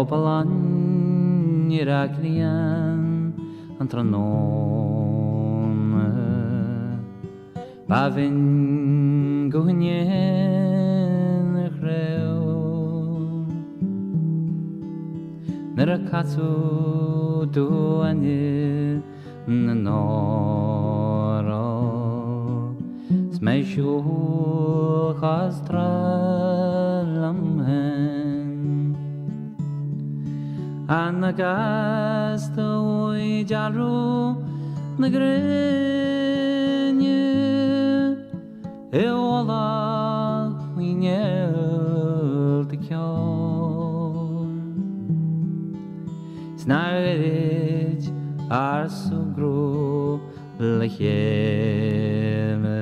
Obalan Iraklian Antranon Bavin Guhnyen Chreo Nerakatsu Duanir Noro Smeshu Chastralamhen Anagasta oi jaru nagrenye Eola huinel tikyon Snarit arsugru lecheme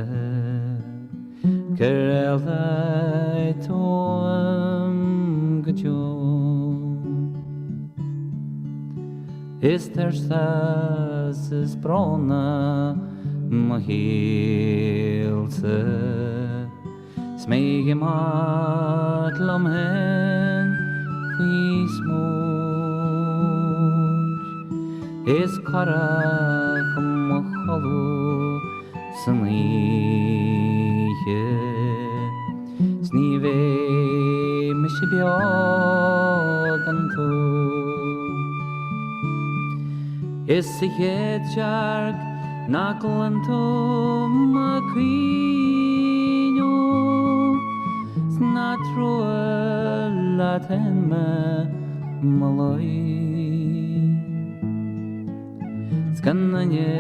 Kerelai toam gajom Istersas brona mahilse Smegemat lamhen quismuj Is karach machalu sniche Snive mishibiogantu Is jarg naklantum aquino Snatrua latenma maloi Skananye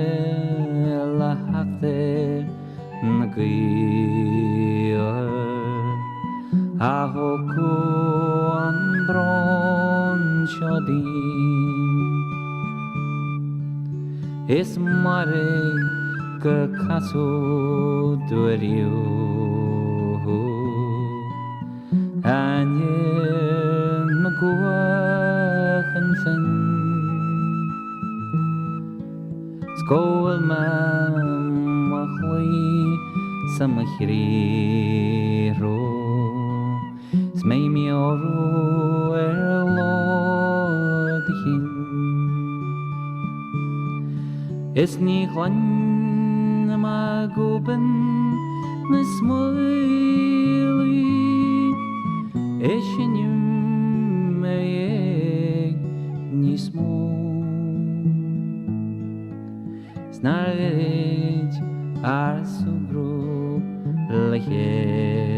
la hakte nagior Ahoku anbron shodin Es mare que caso durio Anye magua hanfen Skol mahli samahiriro Smei mioru erlodihin Es ni glan ma guben nismoili Eshinyum meeg nismo Snarit arsugru lechel